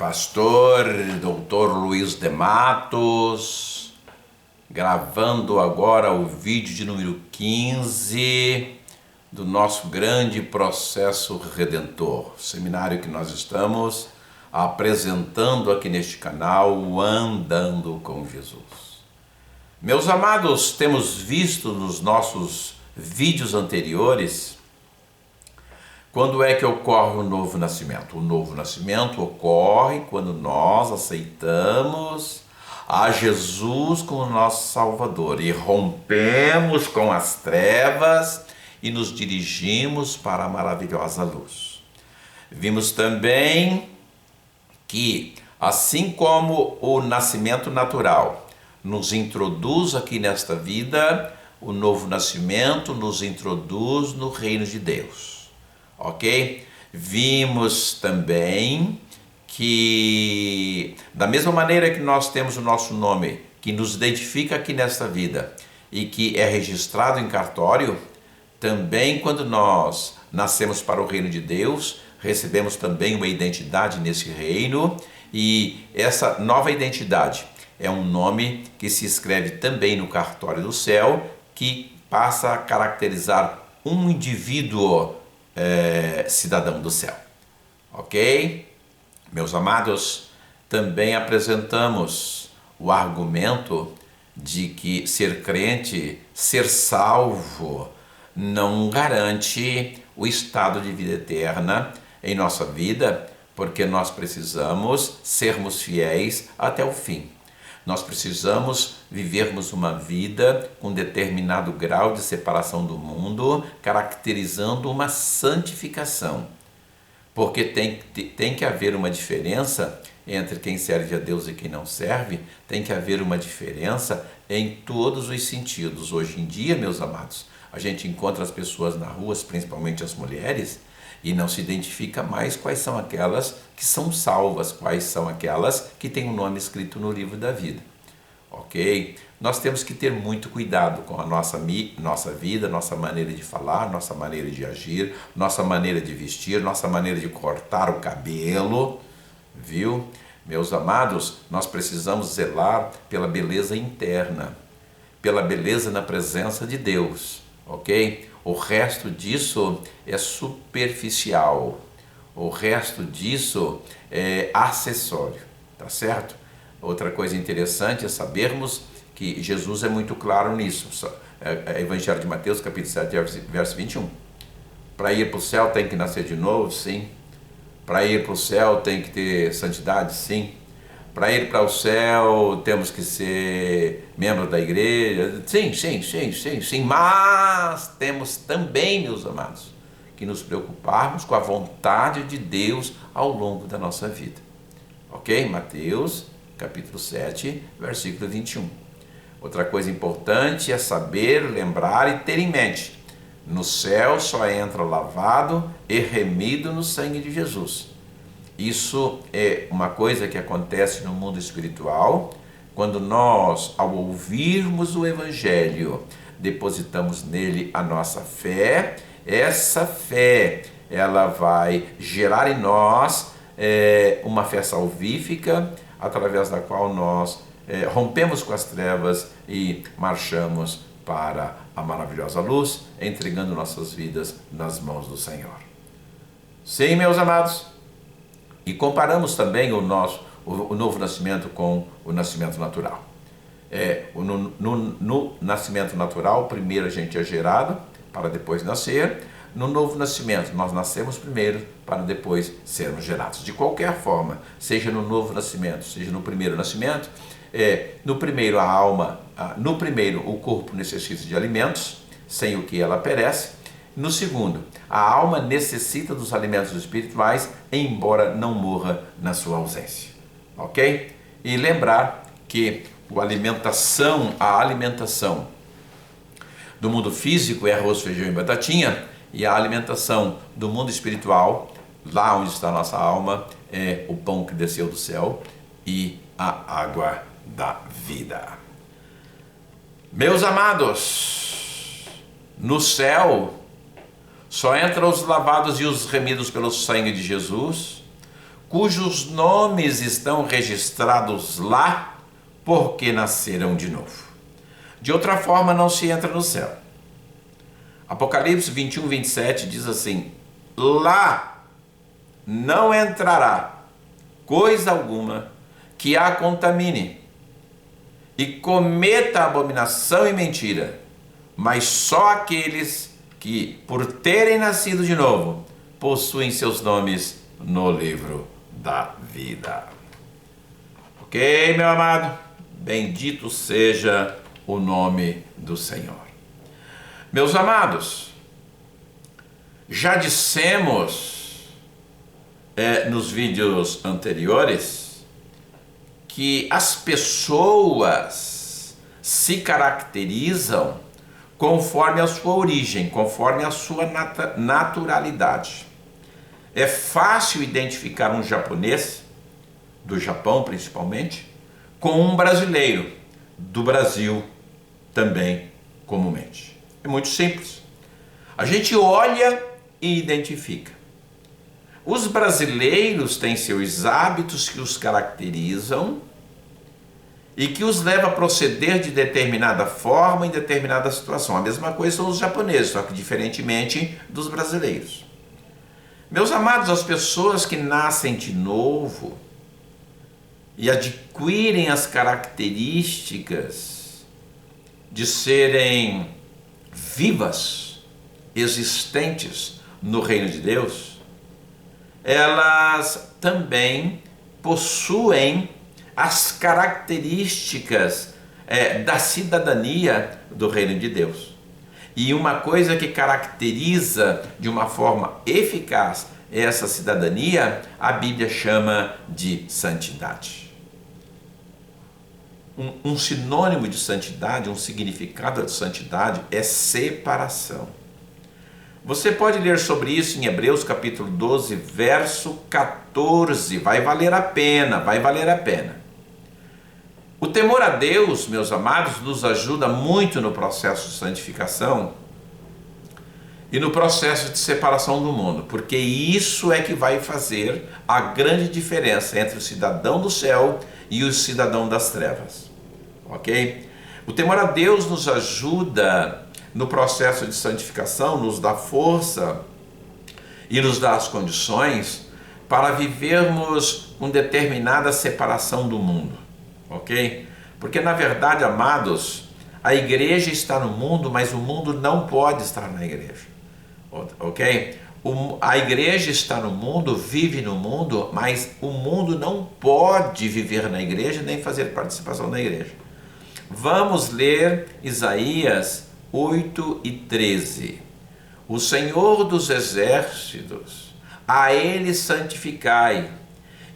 pastor Dr. Luiz de Matos, gravando agora o vídeo de número 15 do nosso grande processo redentor, seminário que nós estamos apresentando aqui neste canal, o Andando com Jesus. Meus amados, temos visto nos nossos vídeos anteriores quando é que ocorre o novo nascimento. O novo nascimento ocorre quando nós aceitamos a Jesus como nosso Salvador e rompemos com as trevas e nos dirigimos para a maravilhosa luz. Vimos também que, assim como o nascimento natural nos introduz aqui nesta vida, o novo nascimento nos introduz no reino de Deus. Ok? Vimos também que, da mesma maneira que nós temos o nosso nome, que nos identifica aqui nesta vida e que é registrado em cartório, também quando nós nascemos para o reino de Deus, recebemos também uma identidade nesse reino, e essa nova identidade é um nome que se escreve também no cartório do céu, que passa a caracterizar um indivíduo cidadão do céu. Ok? Meus amados, também apresentamos o argumento de que ser crente, ser salvo, não garante o estado de vida eterna em nossa vida, porque nós precisamos sermos fiéis até o fim. Nós precisamos vivermos uma vida com determinado grau de separação do mundo, caracterizando uma santificação. Porque tem que haver uma diferença entre quem serve a Deus e quem não serve, tem que haver uma diferença em todos os sentidos. Hoje em dia, meus amados, a gente encontra as pessoas na rua, principalmente as mulheres, e não se identifica mais quais são aquelas que são salvas, quais são aquelas que têm o nome escrito no livro da vida. Ok? Nós temos que ter muito cuidado com a nossa vida, nossa maneira de falar, nossa maneira de agir, nossa maneira de vestir, nossa maneira de cortar o cabelo, viu? Meus amados, nós precisamos zelar pela beleza interna, pela beleza na presença de Deus, ok? O resto disso é superficial, o resto disso é acessório, tá certo? Outra coisa interessante é sabermos que Jesus é muito claro nisso. Evangelho de Mateus, capítulo 7, verso 21. Para ir para o céu tem que nascer de novo? Sim. Para ir para o céu tem que ter santidade? Sim. Para ir para o céu temos que ser membro da igreja? Sim. Mas temos também, meus amados, que nos preocuparmos com a vontade de Deus ao longo da nossa vida. Ok? Mateus, capítulo 7, versículo 21. Outra coisa importante é saber, lembrar e ter em mente: no céu só entra lavado e remido no sangue de Jesus. Isso é uma coisa que acontece no mundo espiritual, quando nós, ao ouvirmos o Evangelho, depositamos nele a nossa fé. Essa fé, ela vai gerar em nós uma fé salvífica, através da qual nós rompemos com as trevas e marchamos para a maravilhosa luz, entregando nossas vidas nas mãos do Senhor. Sim, meus amados. E comparamos também o novo nascimento com o nascimento natural. No nascimento natural, primeiro a gente é gerado para depois nascer. No novo nascimento, nós nascemos primeiro para depois sermos gerados. De qualquer forma, seja no novo nascimento, seja no primeiro nascimento, no primeiro o corpo necessita de alimentos, sem o que ela perece. No segundo, a alma necessita dos alimentos espirituais, embora não morra na sua ausência. Ok? E lembrar que a alimentação do mundo físico é arroz, feijão e batatinha, e a alimentação do mundo espiritual, lá onde está a nossa alma, é o pão que desceu do céu e a água da vida. Meus amados, no céu só entram os lavados e os remidos pelo sangue de Jesus cujos nomes estão registrados lá porque nasceram de novo. De outra forma, não se entra no céu. Apocalipse 21, 27 diz assim: lá não entrará coisa alguma que a contamine e cometa abominação e mentira, mas só aqueles que, por terem nascido de novo, possuem seus nomes no livro da vida. Ok, meu amado? Bendito seja o nome do Senhor. Meus amados, já dissemos nos vídeos anteriores que as pessoas se caracterizam conforme a sua origem, conforme a sua naturalidade. É fácil identificar um japonês, do Japão principalmente, com um brasileiro, do Brasil também comumente. É muito simples. A gente olha e identifica. Os brasileiros têm seus hábitos que os caracterizam e que os leva a proceder de determinada forma em determinada situação. A mesma coisa são os japoneses, só que diferentemente dos brasileiros. Meus amados, as pessoas que nascem de novo e adquirem as características de serem vivas, existentes no reino de Deus, elas também possuem as características da cidadania do reino de Deus. E uma coisa que caracteriza de uma forma eficaz essa cidadania, a Bíblia chama de santidade. Um sinônimo de santidade, um significado de santidade é separação. Você pode ler sobre isso em Hebreus capítulo 12, verso 14. Vai valer a pena, vai valer a pena. O temor a Deus, meus amados, nos ajuda muito no processo de santificação e no processo de separação do mundo, porque isso é que vai fazer a grande diferença entre o cidadão do céu e o cidadão das trevas, ok? O temor a Deus nos ajuda no processo de santificação, nos dá força e nos dá as condições para vivermos com determinada separação do mundo, ok? Porque na verdade, amados, a igreja está no mundo, mas o mundo não pode estar na igreja, ok? A igreja está no mundo, vive no mundo, mas o mundo não pode viver na igreja nem fazer participação na igreja. Vamos ler Isaías 8 e 13. O Senhor dos exércitos, a Ele santificai,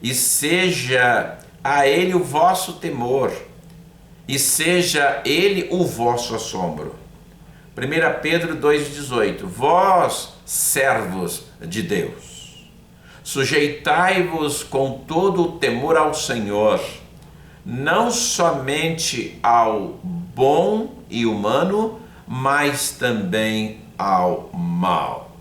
e seja a Ele o vosso temor, e seja Ele o vosso assombro. 1 Pedro 2,18. Vós, servos de Deus, sujeitai-vos com todo o temor ao Senhor, não somente ao bom e humano, mas também ao mal.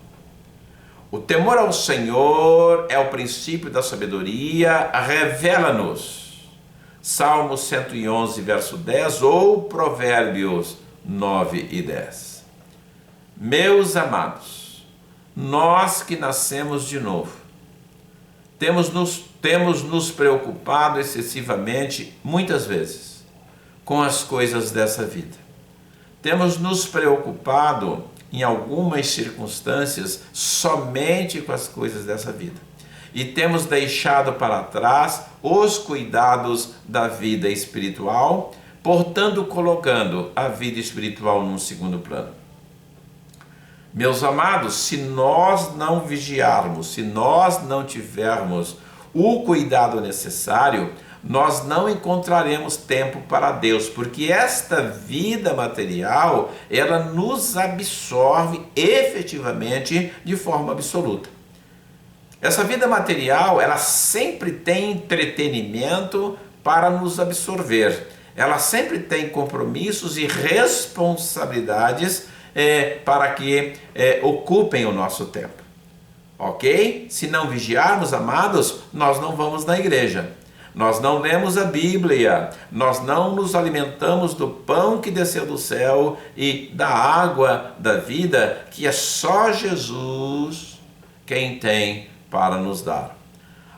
O temor ao Senhor é o princípio da sabedoria, revela-nos. Salmo 111, verso 10 ou Provérbios 9 e 10. Meus amados, nós que nascemos de novo, temos nos preocupado excessivamente, muitas vezes, com as coisas dessa vida. Temos nos preocupado, em algumas circunstâncias, somente com as coisas dessa vida. E temos deixado para trás os cuidados da vida espiritual, portanto, colocando a vida espiritual num segundo plano. Meus amados, se nós não vigiarmos, se nós não tivermos o cuidado necessário, nós não encontraremos tempo para Deus, porque esta vida material, ela nos absorve efetivamente de forma absoluta. Essa vida material, ela sempre tem entretenimento para nos absorver. Ela sempre tem compromissos e responsabilidades para que ocupem o nosso tempo. ok? Se não vigiarmos, amados, nós não vamos na igreja. Nós não lemos a Bíblia, nós não nos alimentamos do pão que desceu do céu e da água da vida, que é só Jesus quem tem para nos dar.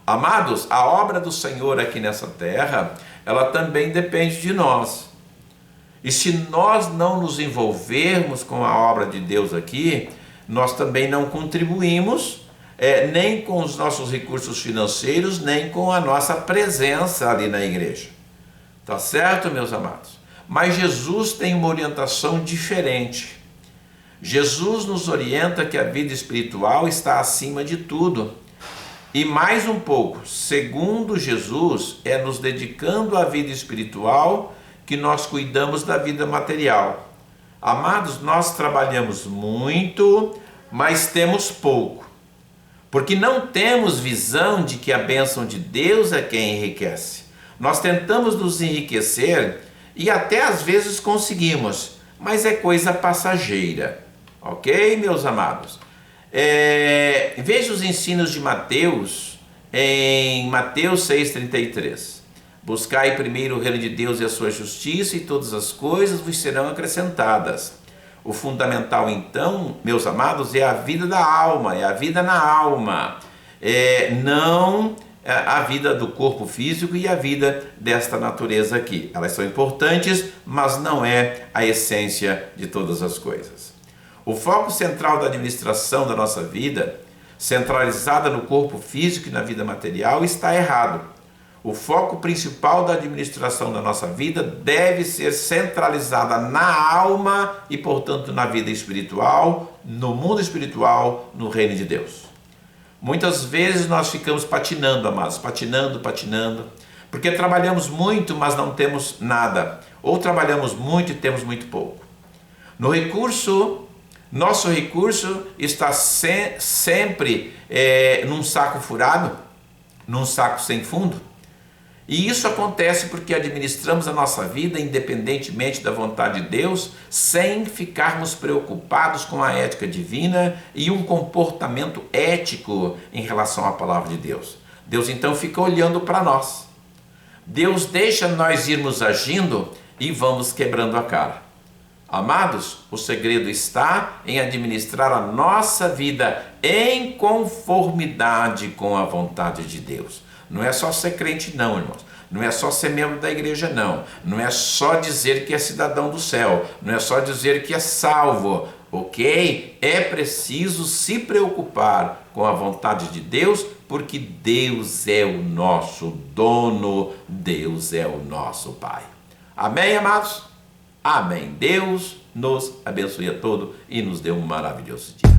Amados, a obra do Senhor aqui nessa terra, ela também depende de nós. E se nós não nos envolvermos com a obra de Deus aqui, nós também não contribuímos nem com os nossos recursos financeiros, nem com a nossa presença ali na igreja. Tá certo, meus amados? Mas Jesus tem uma orientação diferente. Jesus nos orienta que a vida espiritual está acima de tudo. E mais um pouco, segundo Jesus, é nos dedicando à vida espiritual que nós cuidamos da vida material. Amados, nós trabalhamos muito, mas temos pouco. Porque não temos visão de que a bênção de Deus é quem enriquece. Nós tentamos nos enriquecer e até às vezes conseguimos, mas é coisa passageira. Ok, meus amados? Veja os ensinos de Mateus, em Mateus 6,33. Buscai primeiro o reino de Deus e a sua justiça, e todas as coisas vos serão acrescentadas. O fundamental, então, meus amados, é a vida da alma, é a vida na alma, não a vida do corpo físico e a vida desta natureza aqui. Elas são importantes, mas não é a essência de todas as coisas. O foco central da administração da nossa vida, centralizada no corpo físico e na vida material, está errado. O foco principal da administração da nossa vida deve ser centralizada na alma e, portanto, na vida espiritual, no mundo espiritual, no reino de Deus. Muitas vezes nós ficamos patinando, amados, patinando, porque trabalhamos muito, mas não temos nada, ou trabalhamos muito e temos muito pouco. Nosso recurso está sempre num saco furado, num saco sem fundo. E isso acontece porque administramos a nossa vida independentemente da vontade de Deus, sem ficarmos preocupados com a ética divina e um comportamento ético em relação à palavra de Deus. Deus então fica olhando para nós. Deus deixa nós irmos agindo e vamos quebrando a cara. Amados, o segredo está em administrar a nossa vida em conformidade com a vontade de Deus. Não é só ser crente não, irmãos. Não é só ser membro da igreja não. Não é só dizer que é cidadão do céu. Não é só dizer que é salvo, ok? É preciso se preocupar com a vontade de Deus, porque Deus é o nosso dono, Deus é o nosso Pai. Amém, amados? Amém. Deus nos abençoe a todos e nos dê um maravilhoso dia.